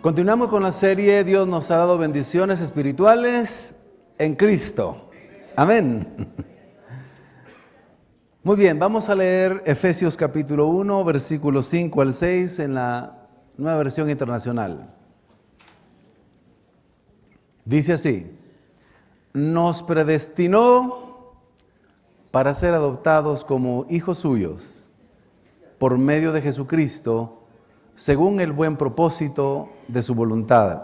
Continuamos con la serie Dios nos ha dado bendiciones espirituales en Cristo. Amén. Muy bien, vamos a leer Efesios capítulo 1, versículos 5 al 6 en la Nueva Versión Internacional. Dice así: nos predestinó para ser adoptados como hijos suyos por medio de Jesucristo, según el buen propósito de su voluntad,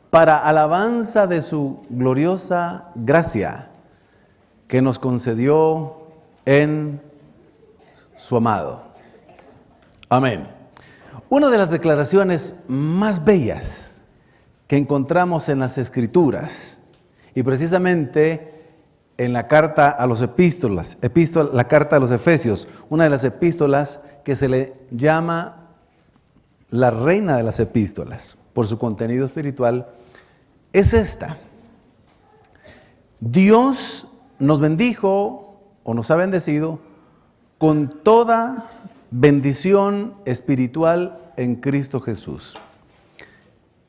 para alabanza de su gloriosa gracia que nos concedió en su amado. Amén. Una de las declaraciones más bellas que encontramos en las Escrituras, y precisamente en la carta a los la carta a los Efesios, una de las epístolas que se le llama la reina de las epístolas, por su contenido espiritual, es esta: Dios nos bendijo o nos ha bendecido con toda bendición espiritual en Cristo Jesús.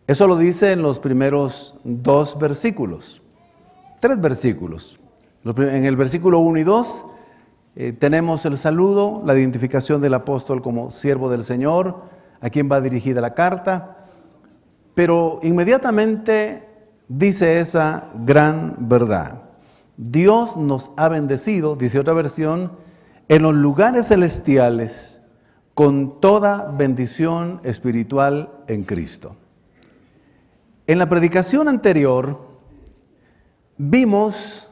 Eso lo dice en los primeros tres versículos. En el versículo 1 y 2 tenemos el saludo, la identificación del apóstol como siervo del Señor, a quien va dirigida la carta, pero inmediatamente dice esa gran verdad: Dios nos ha bendecido, dice otra versión, en los lugares celestiales con toda bendición espiritual en Cristo. En la predicación anterior vimos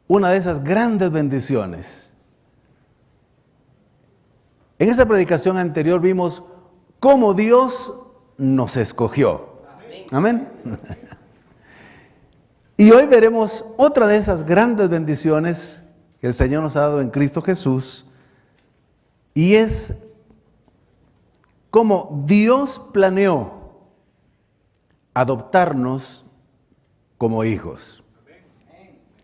una de esas grandes bendiciones. En esa predicación anterior vimos cómo Dios nos escogió. Amén. Y hoy veremos otra de esas grandes bendiciones que el Señor nos ha dado en Cristo Jesús, y es cómo Dios planeó adoptarnos como hijos.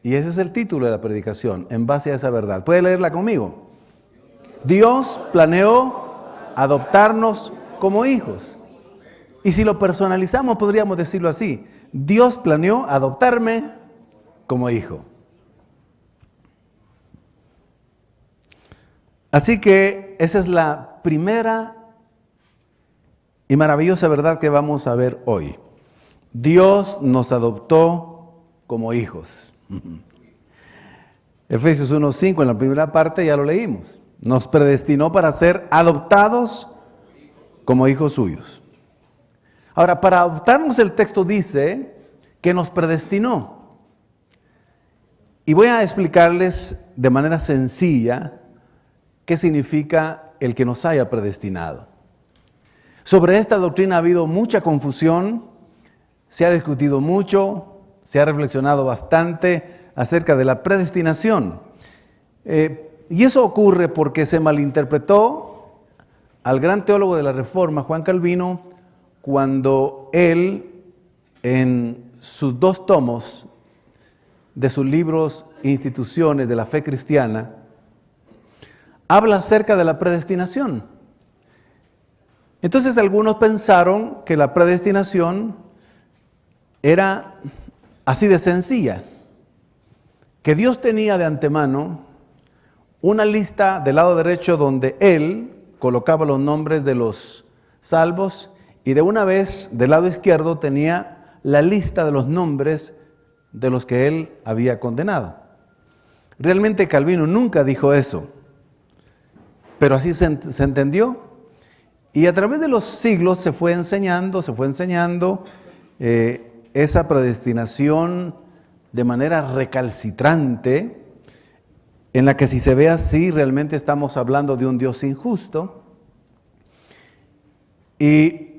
Y ese es el título de la predicación, en base a esa verdad. ¿Puede leerla conmigo? Dios planeó adoptarnos como hijos. Y si lo personalizamos, podríamos decirlo así: Dios planeó adoptarme como hijo. Así que esa es la primera y maravillosa verdad que vamos a ver hoy. Dios nos adoptó como hijos. Efesios 1:5, en la primera parte ya lo leímos. Nos predestinó para ser adoptados como hijos suyos. Ahora, para adoptarnos, el texto dice que nos predestinó. Y voy a explicarles de manera sencilla qué significa el que nos haya predestinado. Sobre esta doctrina ha habido mucha confusión, se ha discutido mucho, se ha reflexionado bastante acerca de la predestinación. Y eso ocurre porque se malinterpretó al gran teólogo de la Reforma, Juan Calvino, cuando él, en sus 2 tomos de sus libros Instituciones de la Fe Cristiana, habla acerca de la predestinación. Entonces algunos pensaron que la predestinación era así de sencilla, que Dios tenía de antemano una lista del lado derecho donde Él colocaba los nombres de los salvos, y de una vez del lado izquierdo tenía la lista de los nombres de los que Él había condenado. Realmente Calvino nunca dijo eso, pero así se entendió, y a través de los siglos se fue enseñando esa predestinación de manera recalcitrante, en la que, si se ve así, realmente estamos hablando de un Dios injusto. Y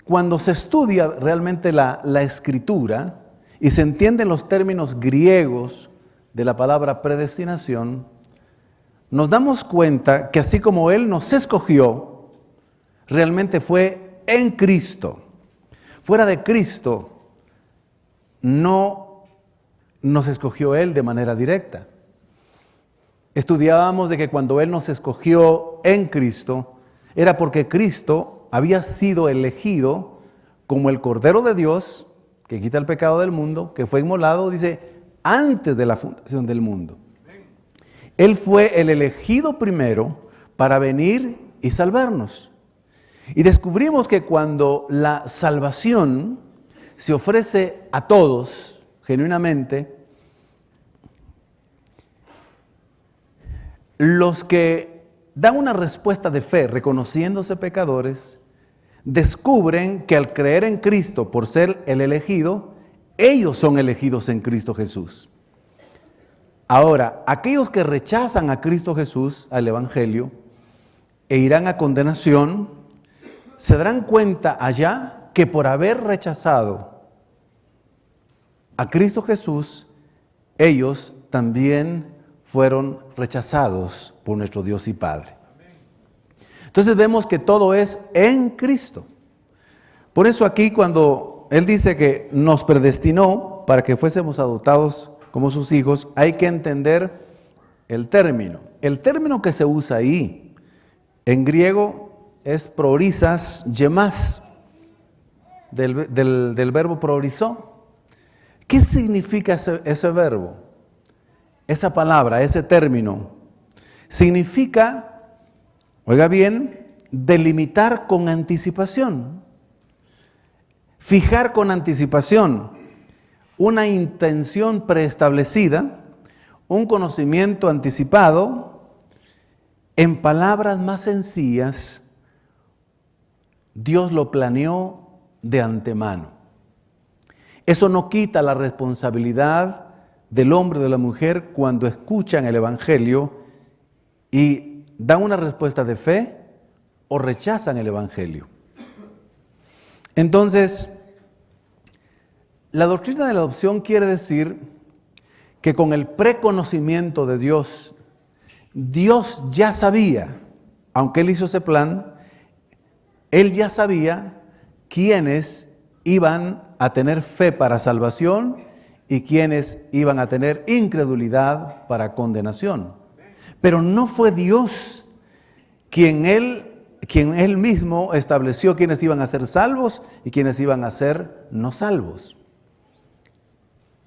cuando se estudia realmente la Escritura y se entienden los términos griegos de la palabra predestinación, nos damos cuenta que así como Él nos escogió, realmente fue en Cristo. Fuera de Cristo no nos escogió Él de manera directa. Estudiábamos de que cuando Él nos escogió en Cristo, era porque Cristo había sido elegido como el Cordero de Dios, que quita el pecado del mundo, que fue inmolado, dice, antes de la fundación del mundo. Él fue el elegido primero para venir y salvarnos. Y descubrimos que cuando la salvación se ofrece a todos, genuinamente, los que dan una respuesta de fe reconociéndose pecadores, descubren que al creer en Cristo por ser el elegido, ellos son elegidos en Cristo Jesús. Ahora, aquellos que rechazan a Cristo Jesús, al Evangelio, e irán a condenación, se darán cuenta allá que por haber rechazado a Cristo Jesús, ellos también fueron rechazados por nuestro Dios y Padre. Entonces vemos que todo es en Cristo. Por eso aquí cuando Él dice que nos predestinó para que fuésemos adoptados como sus hijos, hay que entender el término. El término que se usa ahí, en griego, es prorisas yemas, del verbo prorizó. ¿Qué significa ese verbo? Esa palabra, ese término, significa, oiga bien, delimitar con anticipación, fijar con anticipación, una intención preestablecida, un conocimiento anticipado. En palabras más sencillas, Dios lo planeó de antemano. Eso no quita la responsabilidad del hombre o de la mujer cuando escuchan el Evangelio y dan una respuesta de fe o rechazan el Evangelio. Entonces, la doctrina de la adopción quiere decir que con el preconocimiento de Dios, Dios ya sabía, aunque Él hizo ese plan, Él ya sabía quiénes iban a tener fe para salvación y quiénes iban a tener incredulidad para condenación. Pero no fue Dios quien Él mismo estableció quiénes iban a ser salvos y quiénes iban a ser no salvos.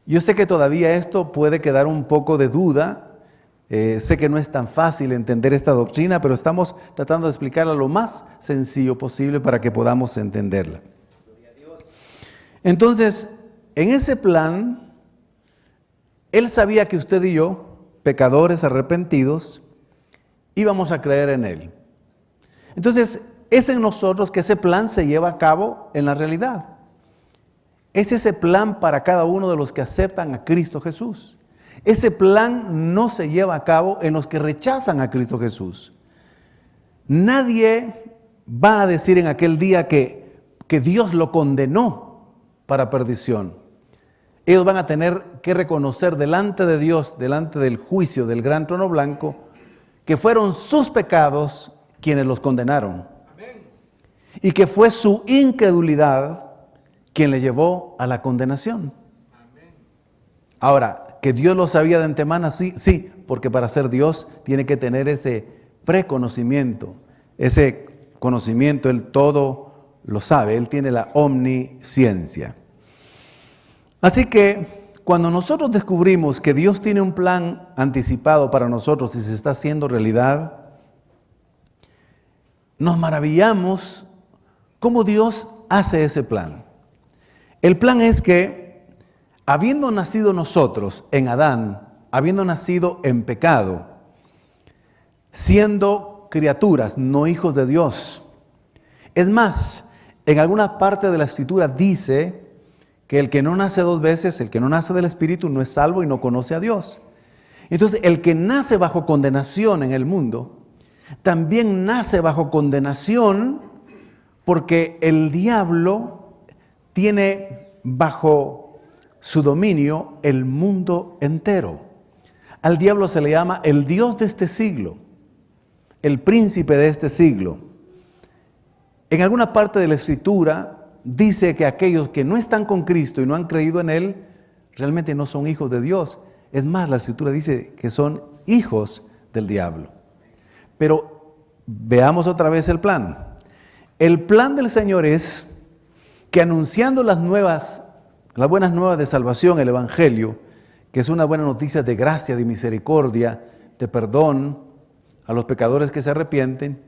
Yo sé que todavía esto puede quedar un poco de duda. Sé que no es tan fácil entender esta doctrina, pero estamos tratando de explicarla lo más sencillo posible para que podamos entenderla. Entonces, en ese plan, Él sabía que usted y yo, pecadores arrepentidos, íbamos a creer en Él. Entonces, es en nosotros que ese plan se lleva a cabo en la realidad. Es ese plan para cada uno de los que aceptan a Cristo Jesús. Ese plan no se lleva a cabo en los que rechazan a Cristo Jesús. Nadie va a decir en aquel día que Dios lo condenó para perdición. Ellos van a tener que reconocer delante de Dios, delante del juicio del gran trono blanco, que fueron sus pecados quienes los condenaron. Amén. Y que fue su incredulidad quien le llevó a la condenación. Amén. Ahora, que Dios lo sabía de antemano, sí, porque para ser Dios tiene que tener ese preconocimiento, ese conocimiento, Él todo lo sabe, Él tiene la omnisciencia. Así que cuando nosotros descubrimos que Dios tiene un plan anticipado para nosotros y se está haciendo realidad, nos maravillamos cómo Dios hace ese plan. El plan es que, habiendo nacido nosotros en Adán, habiendo nacido en pecado, siendo criaturas, no hijos de Dios. Es más, en alguna parte de la Escritura dice que el que no nace dos veces, el que no nace del Espíritu, no es salvo y no conoce a Dios. Entonces, el que nace bajo condenación en el mundo, también nace bajo condenación porque el diablo tiene bajo su dominio el mundo entero. Al diablo se le llama el Dios de este siglo, el príncipe de este siglo. En alguna parte de la Escritura dice que aquellos que no están con Cristo y no han creído en Él, realmente no son hijos de Dios. Es más, la Escritura dice que son hijos del diablo. Pero veamos otra vez el plan. El plan del Señor es que anunciando las buenas nuevas de salvación, el Evangelio, que es una buena noticia de gracia, de misericordia, de perdón a los pecadores que se arrepienten,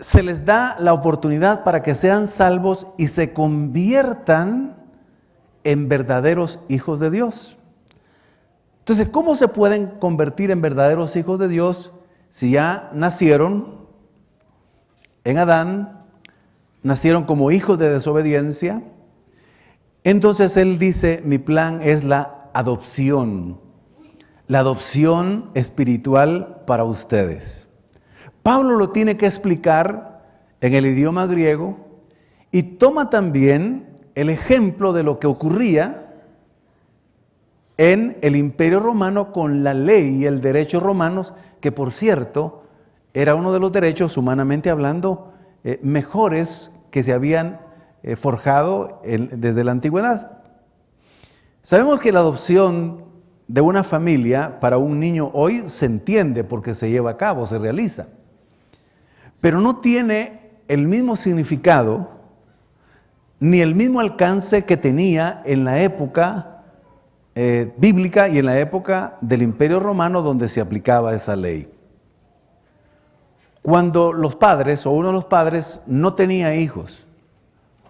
se les da la oportunidad para que sean salvos y se conviertan en verdaderos hijos de Dios. Entonces, ¿cómo se pueden convertir en verdaderos hijos de Dios si ya nacieron en Adán, nacieron como hijos de desobediencia? Entonces él dice, mi plan es la adopción espiritual para ustedes. Pablo lo tiene que explicar en el idioma griego y toma también el ejemplo de lo que ocurría en el Imperio Romano con la ley y el derecho romanos, que por cierto era uno de los derechos, humanamente hablando, mejores que se habían forjado desde la antigüedad. Sabemos que la adopción de una familia para un niño hoy se entiende porque se lleva a cabo, se realiza, pero no tiene el mismo significado ni el mismo alcance que tenía en la época bíblica y en la época del Imperio Romano donde se aplicaba esa ley. Cuando los padres o uno de los padres no tenía hijos,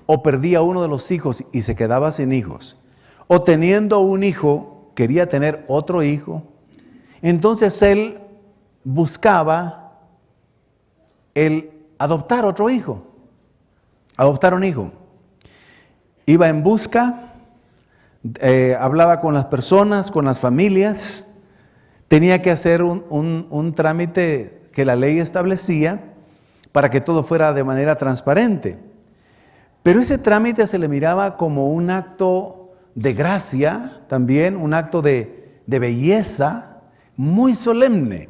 o perdía uno de los hijos y se quedaba sin hijos, o teniendo un hijo quería tener otro hijo, entonces él buscaba el adoptar otro hijo, adoptar un hijo. Iba en busca, hablaba con las personas, con las familias, tenía que hacer un trámite que la ley establecía para que todo fuera de manera transparente. Pero ese trámite se le miraba como un acto de gracia, también un acto de belleza muy solemne.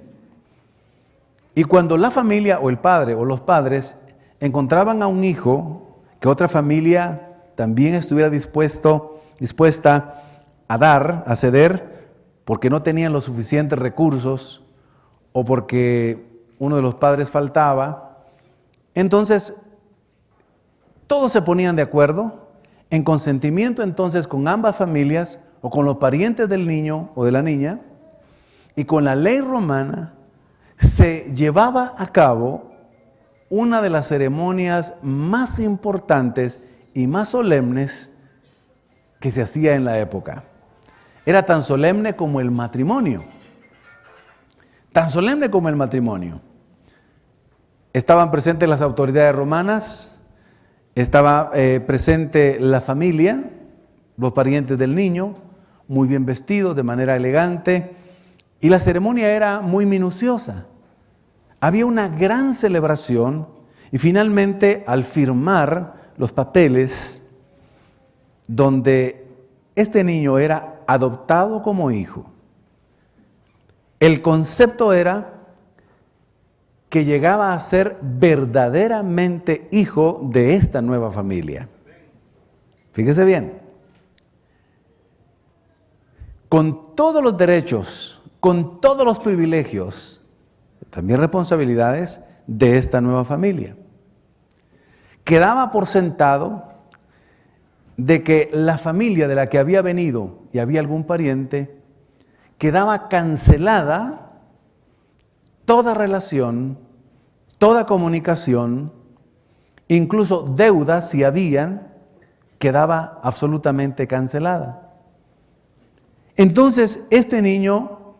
Y cuando la familia o el padre o los padres encontraban a un hijo que otra familia también estuviera dispuesta a dar, a ceder, porque no tenían los suficientes recursos o porque uno de los padres faltaba, entonces todos se ponían de acuerdo en consentimiento entonces con ambas familias o con los parientes del niño o de la niña, y con la ley romana se llevaba a cabo una de las ceremonias más importantes y más solemnes que se hacía en la época. Era tan solemne como el matrimonio. Tan solemne como el matrimonio. Estaban presentes las autoridades romanas, estaba presente la familia, los parientes del niño, muy bien vestidos, de manera elegante, y la ceremonia era muy minuciosa. Había una gran celebración y finalmente al firmar los papeles donde este niño era adoptado como hijo, el concepto era que llegaba a ser verdaderamente hijo de esta nueva familia. Fíjese bien, con todos los derechos, con todos los privilegios, también responsabilidades de esta nueva familia. Quedaba por sentado de que la familia de la que había venido y había algún pariente, quedaba cancelada toda relación, toda comunicación, incluso deudas si habían, quedaba absolutamente cancelada. Entonces, este niño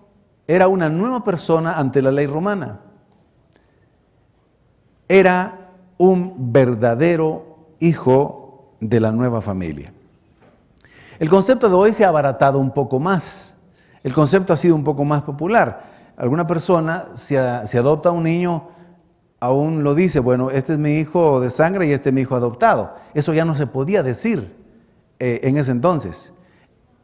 era una nueva persona ante la ley romana. Era un verdadero hijo de la nueva familia. El concepto de hoy se ha abaratado un poco más. El concepto ha sido un poco más popular. Alguna persona, si adopta a un niño, aún lo dice, bueno, este es mi hijo de sangre y este es mi hijo adoptado. Eso ya no se podía decir en ese entonces.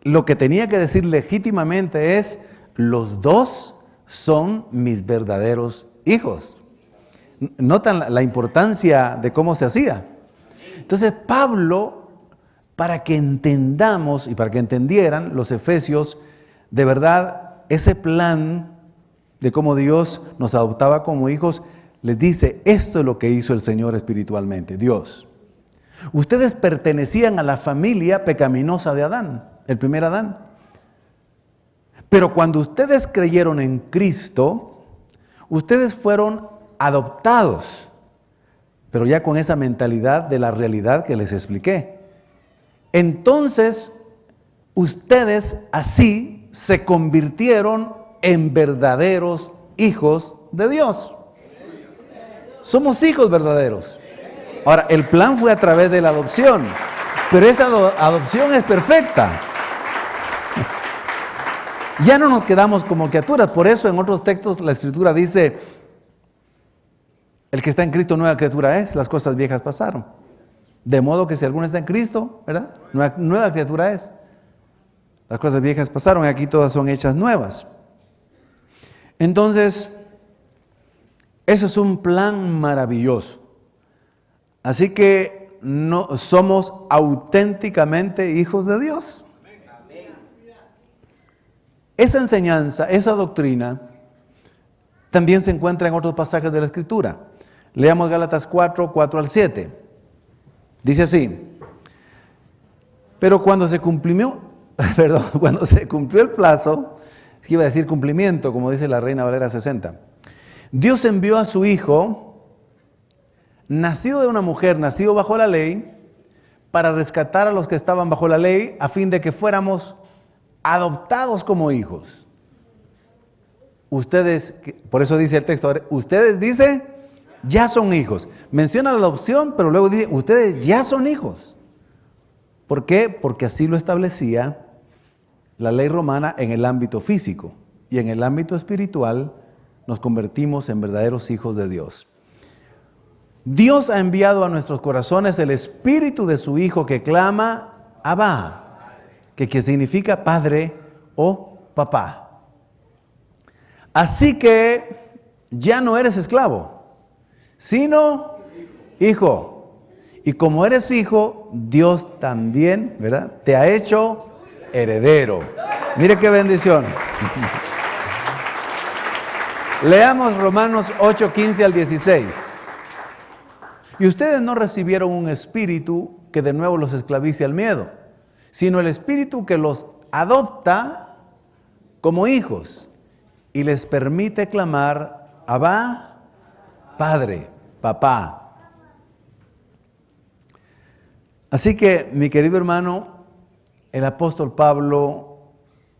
Lo que tenía que decir legítimamente es, los dos son mis verdaderos hijos. Notan la importancia de cómo se hacía. Entonces Pablo, para que entendamos y para que entendieran los efesios, de verdad, ese plan de cómo Dios nos adoptaba como hijos, les dice, esto es lo que hizo el Señor espiritualmente, Dios. Ustedes pertenecían a la familia pecaminosa de Adán, el primer Adán. Pero cuando ustedes creyeron en Cristo, ustedes fueron adoptados, pero ya con esa mentalidad de la realidad que les expliqué. Entonces, ustedes así se convirtieron en verdaderos hijos de Dios. Somos hijos verdaderos. Ahora, el plan fue a través de la adopción, pero esa adopción es perfecta. Ya no nos quedamos como criaturas, por eso en otros textos la Escritura dice, el que está en Cristo nueva criatura es, las cosas viejas pasaron. De modo que si alguno está en Cristo, ¿verdad? Nueva criatura es. Las cosas viejas pasaron y aquí todas son hechas nuevas. Entonces, eso es un plan maravilloso. Así que no, somos auténticamente hijos de Dios. Esa enseñanza, esa doctrina, también se encuentra en otros pasajes de la Escritura. Leamos Gálatas 4, 4 al 7. Dice así, pero cuando se cumplió el plazo, iba a decir cumplimiento, como dice la Reina Valera 60, Dios envió a su Hijo, nacido de una mujer, nacido bajo la ley, para rescatar a los que estaban bajo la ley, a fin de que fuéramos adoptados como hijos. Ustedes, por eso dice el texto, ustedes dice, ya son hijos. Menciona la adopción, pero luego dice, ustedes ya son hijos. ¿Por qué? Porque así lo establecía la ley romana en el ámbito físico. Y en el ámbito espiritual nos convertimos en verdaderos hijos de Dios. Dios ha enviado a nuestros corazones el espíritu de su Hijo que clama, Abba, que significa padre o papá. Así que ya no eres esclavo, sino hijo. Y como eres hijo, Dios también, ¿verdad?, te ha hecho heredero. Mire qué bendición. Leamos Romanos 8, 15 al 16. Y ustedes no recibieron un espíritu que de nuevo los esclavice al miedo, sino el espíritu que los adopta como hijos y les permite clamar, Abba, Padre, Papá. Así que, mi querido hermano, el apóstol Pablo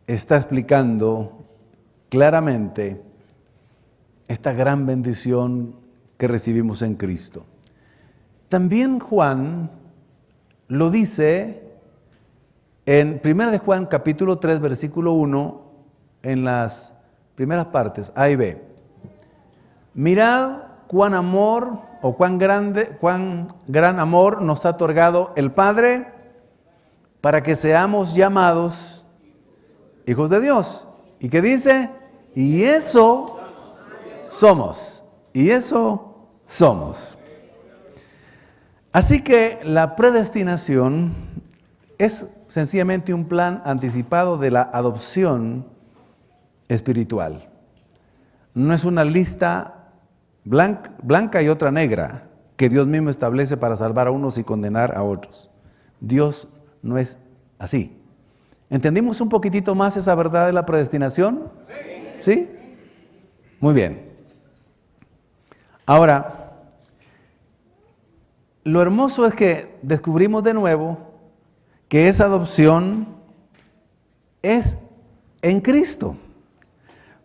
está explicando claramente esta gran bendición que recibimos en Cristo. También Juan lo dice en 1 de Juan capítulo 3 versículo 1, en las primeras partes, A y B. Mirad cuán amor o cuán gran amor nos ha otorgado el Padre para que seamos llamados hijos de Dios. ¿Y qué dice? Y eso somos. Y eso somos. Así que la predestinación es sencillamente un plan anticipado de la adopción espiritual. No es una lista blanca y otra negra que Dios mismo establece para salvar a unos y condenar a otros. Dios no es así. ¿Entendimos un poquitito más esa verdad de la predestinación? ¿Sí? Muy bien. Ahora, lo hermoso es que descubrimos de nuevo que esa adopción es en Cristo.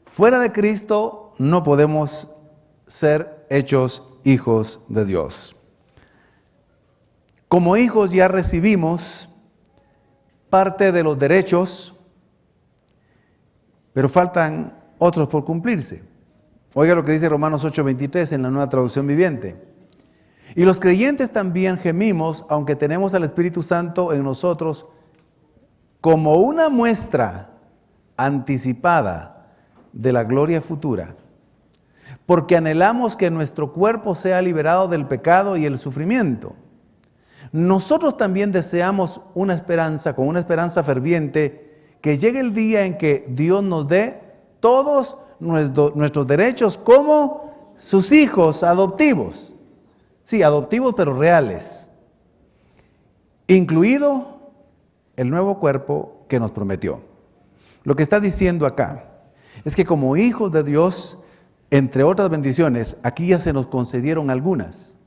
Fuera de Cristo no podemos ser hechos hijos de Dios. Como hijos ya recibimos parte de los derechos, pero faltan otros por cumplirse. Oiga lo que dice Romanos 8:23 en la Nueva Traducción Viviente. Y los creyentes también gemimos, aunque tenemos al Espíritu Santo en nosotros, como una muestra anticipada de la gloria futura, porque anhelamos que nuestro cuerpo sea liberado del pecado y el sufrimiento. Nosotros también deseamos una esperanza, con una esperanza ferviente, que llegue el día en que Dios nos dé todos nuestros derechos como sus hijos adoptivos. Sí, adoptivos pero reales. Incluido el nuevo cuerpo que nos prometió. Lo que está diciendo acá es que como hijos de Dios, entre otras bendiciones, aquí ya se nos concedieron algunas.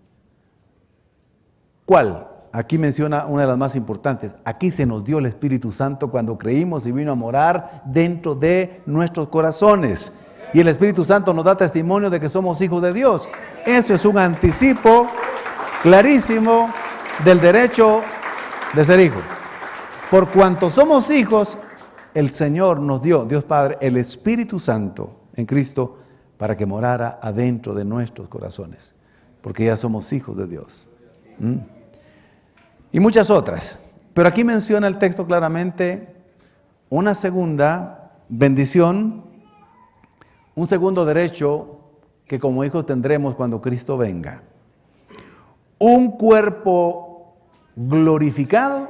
¿Cuál? Aquí menciona una de las más importantes. Aquí se nos dio el Espíritu Santo cuando creímos y vino a morar dentro de nuestros corazones. Y el Espíritu Santo nos da testimonio de que somos hijos de Dios. Eso es un anticipo clarísimo del derecho de ser hijos. Por cuanto somos hijos, el Señor nos dio, Dios Padre, el Espíritu Santo en Cristo para que morara adentro de nuestros corazones. Porque ya somos hijos de Dios. Y muchas otras. Pero aquí menciona el texto claramente una segunda bendición, un segundo derecho que como hijos tendremos cuando Cristo venga. Un cuerpo glorificado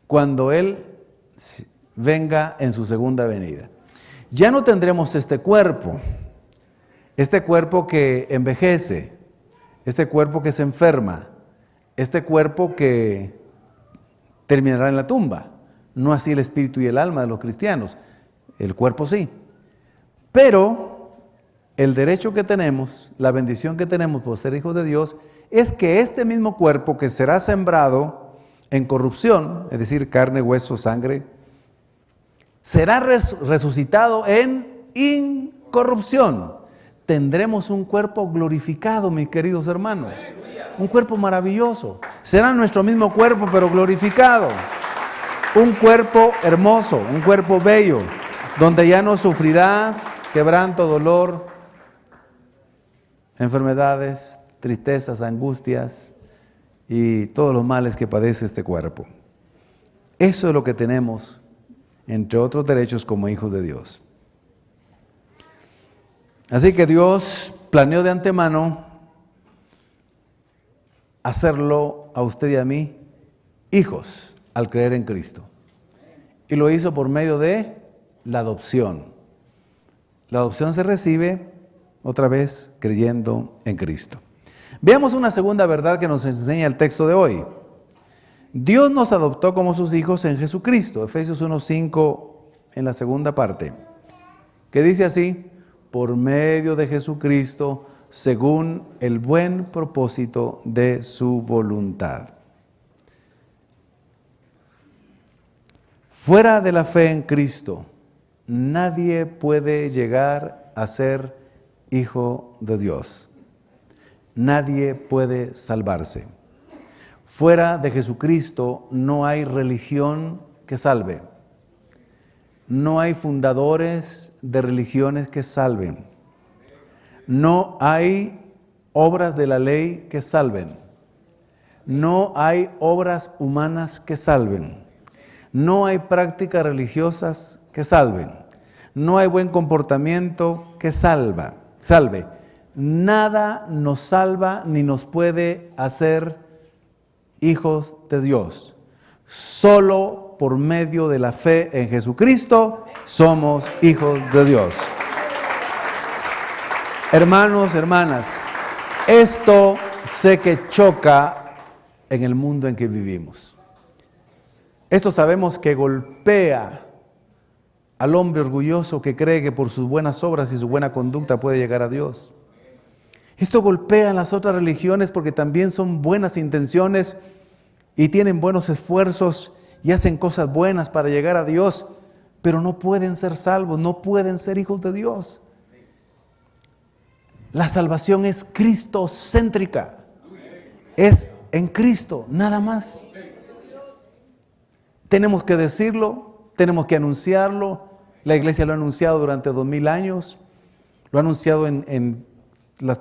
cuando Él venga en su segunda venida. Ya no tendremos este cuerpo que envejece, este cuerpo que se enferma, este cuerpo que terminará en la tumba. No así el espíritu y el alma de los cristianos, el cuerpo sí. Pero el derecho que tenemos, la bendición que tenemos por ser hijos de Dios, es que este mismo cuerpo que será sembrado en corrupción, es decir, carne, hueso, sangre, será resucitado en incorrupción. Tendremos un cuerpo glorificado, mis queridos hermanos. Un cuerpo maravilloso. Será nuestro mismo cuerpo, pero glorificado. Un cuerpo hermoso, un cuerpo bello, donde ya no sufrirá quebranto, dolor, enfermedades, tristezas, angustias y todos los males que padece este cuerpo. Eso es lo que tenemos, entre otros derechos, como hijos de Dios. Así que Dios planeó de antemano hacerlo a usted y a mí hijos al creer en Cristo. Y lo hizo por medio de la adopción. La adopción se recibe otra vez creyendo en Cristo. Veamos una segunda verdad que nos enseña el texto de hoy. Dios nos adoptó como sus hijos en Jesucristo. Efesios 1:5 en la segunda parte, que dice así: por medio de Jesucristo, según el buen propósito de su voluntad. Fuera de la fe en Cristo, nadie puede llegar a ser hijo de Dios. Nadie puede salvarse. Fuera de Jesucristo no hay religión que salve. No hay fundadores de religiones que salven. No hay obras de la ley que salven. No hay obras humanas que salven. No hay prácticas religiosas que salven. No hay buen comportamiento que salve. Nada nos salva ni nos puede hacer hijos de Dios. Solo por medio de la fe en Jesucristo somos hijos de Dios. Hermanos, hermanas, esto sé que choca en el mundo en que vivimos. Esto sabemos que golpea al hombre orgulloso que cree que por sus buenas obras y su buena conducta puede llegar a Dios. Esto golpea a las otras religiones porque también son buenas intenciones y tienen buenos esfuerzos y hacen cosas buenas para llegar a Dios, pero no pueden ser salvos, no pueden ser hijos de Dios. La salvación es cristocéntrica, es en Cristo, nada más. Tenemos que decirlo, tenemos que anunciarlo. La iglesia lo ha anunciado durante 2000 años, lo ha anunciado en las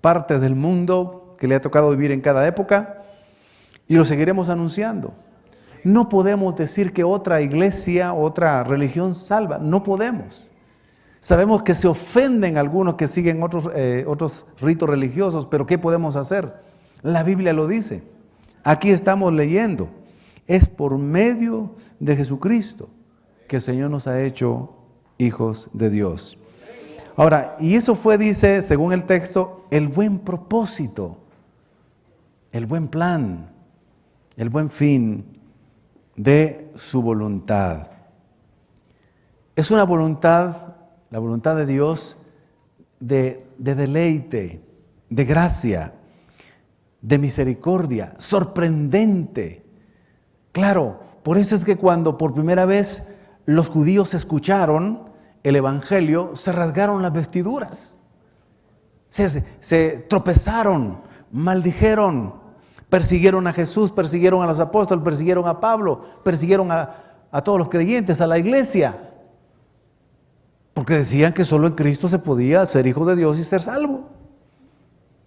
partes del mundo que le ha tocado vivir en cada época, y lo seguiremos anunciando. No podemos decir que otra iglesia, otra religión salva, no podemos. Sabemos que se ofenden algunos que siguen otros ritos religiosos, pero ¿qué podemos hacer? La Biblia lo dice. Aquí estamos leyendo. Es por medio de Jesucristo que el Señor nos ha hecho hijos de Dios. Ahora, y eso fue, dice, según el texto, el buen propósito, el buen plan, el buen fin de su voluntad. Es una voluntad, la voluntad de Dios, de deleite, de gracia, de misericordia, sorprendente. Claro, por eso es que cuando por primera vez los judíos escucharon el Evangelio, se rasgaron las vestiduras, se tropezaron, maldijeron, persiguieron a Jesús, persiguieron a los apóstoles, persiguieron a Pablo, persiguieron a todos los creyentes, a la iglesia, porque decían que solo en Cristo se podía ser hijo de Dios y ser salvo.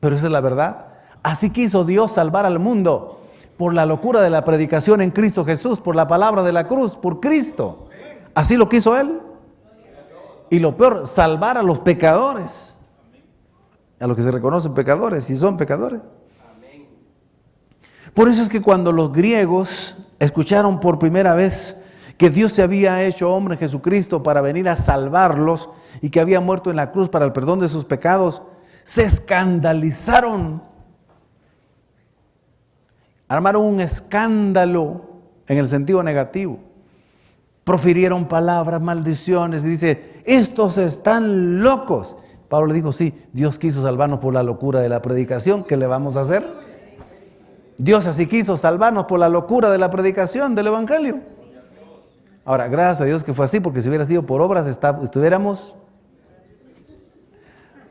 Pero esa es la verdad. Así quiso Dios salvar al mundo, por la locura de la predicación en Cristo Jesús, por la palabra de la cruz, por Cristo. Así lo quiso Él. Y lo peor, salvar a los pecadores, a los que se reconocen pecadores y son pecadores. Por eso es que cuando los griegos escucharon por primera vez que Dios se había hecho hombre en Jesucristo para venir a salvarlos y que había muerto en la cruz para el perdón de sus pecados, se escandalizaron. Armaron un escándalo en el sentido negativo. Profirieron palabras, maldiciones, y dice, estos están locos. Pablo le dijo, sí, Dios quiso salvarnos por la locura de la predicación, ¿qué le vamos a hacer? Dios así quiso salvarnos por la locura de la predicación del Evangelio. Ahora, gracias a Dios que fue así, porque si hubiera sido por obras, estuviéramos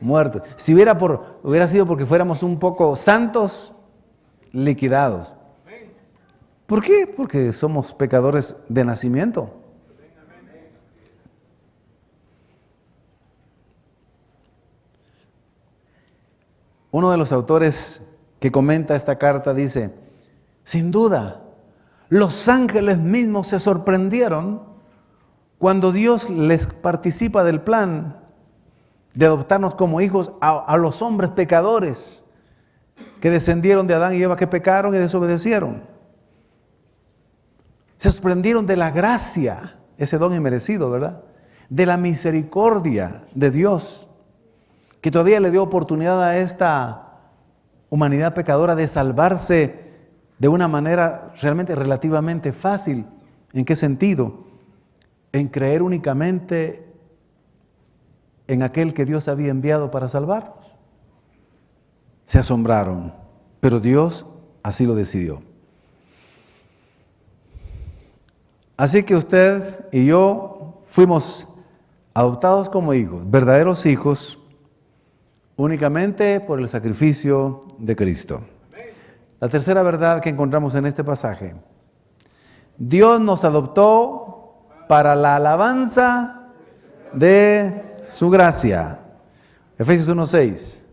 muertos. Si hubiera sido porque fuéramos un poco santos, liquidados. ¿Por qué? Porque somos pecadores de nacimiento. Uno de los autores que comenta esta carta dice, sin duda, los ángeles mismos se sorprendieron cuando Dios les participa del plan de adoptarnos como hijos a los hombres pecadores que descendieron de Adán y Eva, que pecaron y desobedecieron. Se sorprendieron de la gracia, ese don inmerecido, ¿verdad? De la misericordia de Dios, que todavía le dio oportunidad a esta humanidad pecadora de salvarse de una manera realmente relativamente fácil. ¿En qué sentido? En creer únicamente en aquel que Dios había enviado para salvarnos. Se asombraron, pero Dios así lo decidió. Así que usted y yo fuimos adoptados como hijos, verdaderos hijos, únicamente por el sacrificio de Cristo. La tercera verdad que encontramos en este pasaje: Dios nos adoptó para la alabanza de su gracia. Efesios 1:6.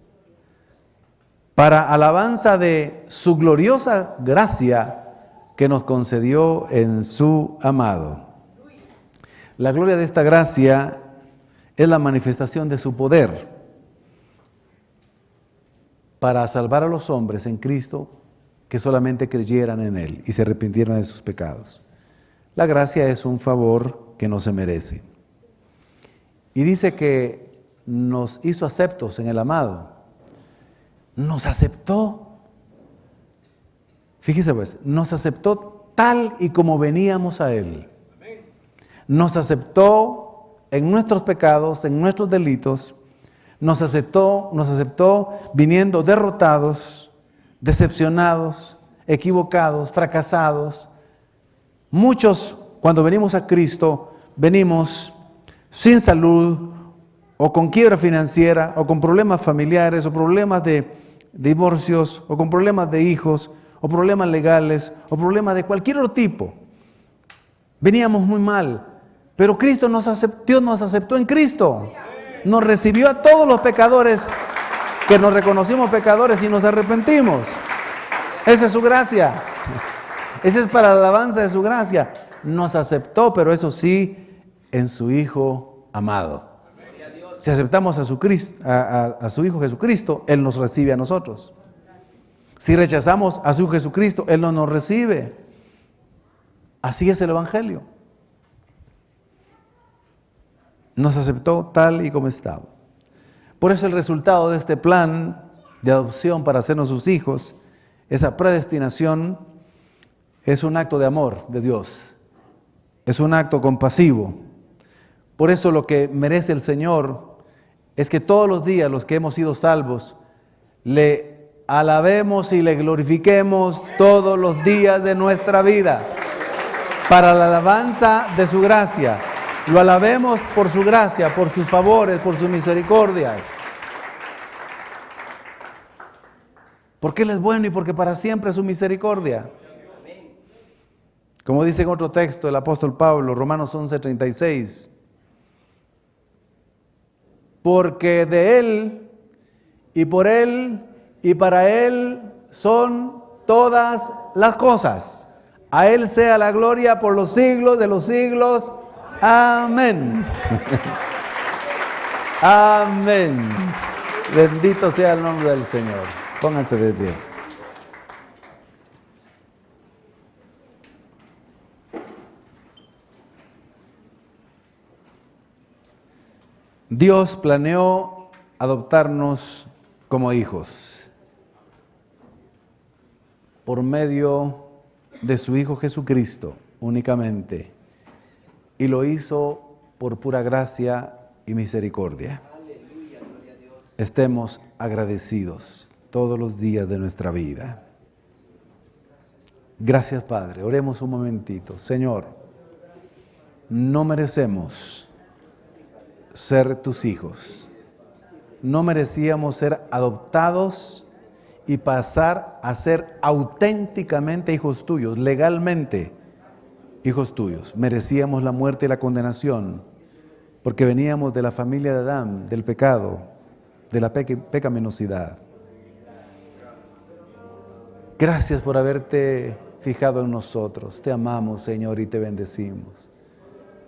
Para alabanza de su gloriosa gracia que nos concedió en su amado. La gloria de esta gracia es la manifestación de su poder para salvar a los hombres en Cristo que solamente creyeran en Él y se arrepintieran de sus pecados. La gracia es un favor que no se merece. Y dice que nos hizo aceptos en el amado. Nos aceptó. Fíjese pues, nos aceptó tal y como veníamos a Él. Nos aceptó en nuestros pecados, en nuestros delitos. Nos aceptó viniendo derrotados, decepcionados, equivocados, fracasados. Muchos, cuando venimos a Cristo, venimos sin salud, o con quiebra financiera, o con problemas familiares, o problemas de divorcios, o con problemas de hijos, o problemas legales, o problemas de cualquier otro tipo. Veníamos muy mal, pero Dios nos aceptó en Cristo. Nos recibió a todos los pecadores que nos reconocimos pecadores y nos arrepentimos. Esa es su gracia. Esa es para la alabanza de su gracia. Nos aceptó, pero eso sí, en su Hijo amado. Si aceptamos a su Hijo Jesucristo, Él nos recibe a nosotros. Si rechazamos a su Hijo Jesucristo, Él no nos recibe. Así es el Evangelio. Nos aceptó tal y como estaba. Por eso el resultado de este plan de adopción para hacernos sus hijos, esa predestinación, es un acto de amor de Dios. Es un acto compasivo. Por eso lo que merece el Señor es que todos los días los que hemos sido salvos, le alabemos y le glorifiquemos todos los días de nuestra vida, para la alabanza de su gracia. Lo alabemos por su gracia, por sus favores, por sus misericordias. Porque Él es bueno y porque para siempre es su misericordia. Como dice en otro texto el apóstol Pablo, Romanos 11:36. Porque de Él, y por Él, y para Él son todas las cosas. A Él sea la gloria por los siglos de los siglos. Amén. Amén. Bendito sea el nombre del Señor. Pónganse de pie. Dios planeó adoptarnos como hijos por medio de su Hijo Jesucristo únicamente, y lo hizo por pura gracia y misericordia. Estemos agradecidos todos los días de nuestra vida. Gracias, Padre. Oremos un momentito. Señor, no merecemos ser tus hijos. No merecíamos ser adoptados y pasar a ser auténticamente hijos tuyos, legalmente hijos tuyos. Merecíamos la muerte y la condenación, porque veníamos de la familia de Adán, del pecado, de la pecaminosidad. Gracias por haberte fijado en nosotros. Te amamos, Señor, y te bendecimos.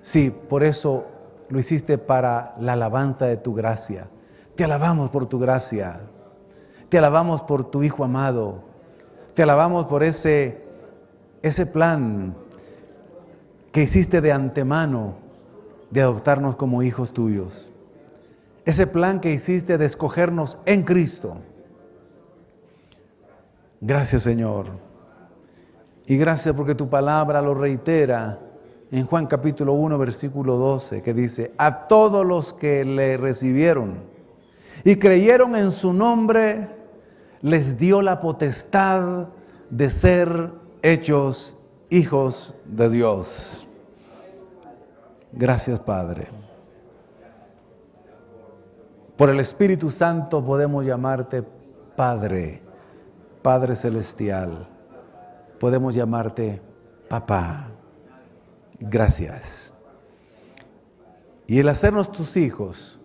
Sí, por eso lo hiciste para la alabanza de tu gracia. Te alabamos por tu gracia. Te alabamos por tu Hijo amado. Te alabamos por ese plan que hiciste de antemano de adoptarnos como hijos tuyos. Ese plan que hiciste de escogernos en Cristo. Gracias, Señor. Y gracias porque tu palabra lo reitera en Juan capítulo 1, versículo 12, que dice: a todos los que le recibieron y creyeron en su nombre, les dio la potestad de ser hechos hijos de Dios. Gracias, Padre. Por el Espíritu Santo podemos llamarte Padre, Padre Celestial. Podemos llamarte Papá. Gracias. Y el hacernos tus hijos,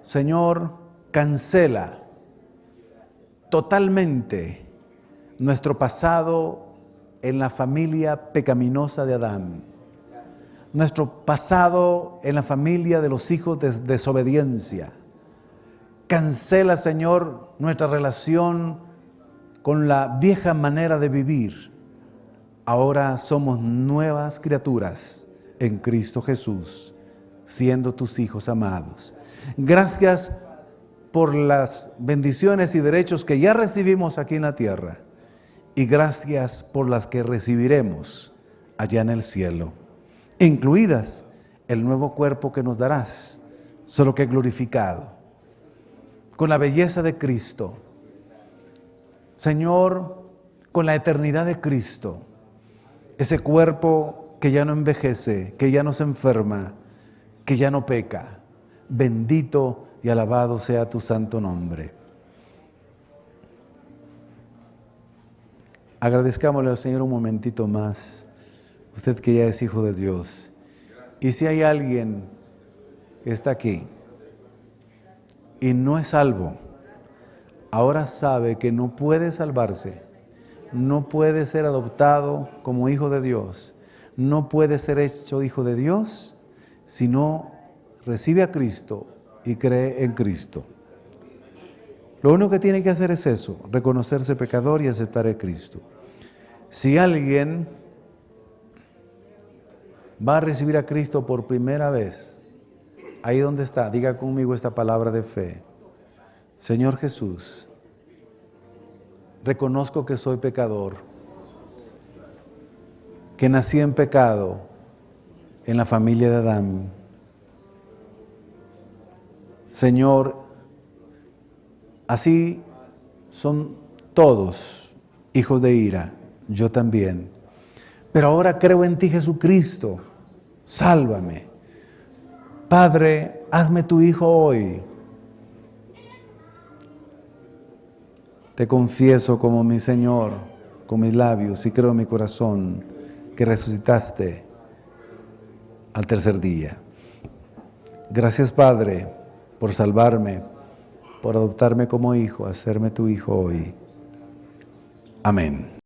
Señor, cancela totalmente nuestro pasado en la familia pecaminosa de Adán, nuestro pasado en la familia de los hijos de desobediencia. Cancela, Señor, nuestra relación con la vieja manera de vivir. Ahora somos nuevas criaturas en Cristo Jesús, siendo tus hijos amados. Gracias por las bendiciones y derechos que ya recibimos aquí en la tierra, y gracias por las que recibiremos allá en el cielo, incluidas el nuevo cuerpo que nos darás, solo que glorificado, con la belleza de Cristo. Señor, con la eternidad de Cristo, ese cuerpo que ya no envejece, que ya no se enferma, que ya no peca. Bendito y alabado sea tu santo nombre. Agradezcámosle al Señor un momentito más, usted que ya es hijo de Dios. Y si hay alguien que está aquí y no es salvo, ahora sabe que no puede salvarse, no puede ser adoptado como hijo de Dios, no puede ser hecho hijo de Dios si no recibe a Cristo y cree en Cristo. Lo único que tiene que hacer es eso, reconocerse pecador y aceptar a Cristo. Si alguien va a recibir a Cristo por primera vez, ahí donde está, diga conmigo esta palabra de fe. Señor Jesús, reconozco que soy pecador, que nací en pecado en la familia de Adán. Señor, así son todos hijos de ira, yo también. Pero ahora creo en ti, Jesucristo, sálvame. Padre, hazme tu hijo hoy. Te confieso como mi Señor, con mis labios, y creo en mi corazón que resucitaste al tercer día. Gracias, Padre, por salvarme, por adoptarme como hijo, hacerme tu hijo hoy. Amén.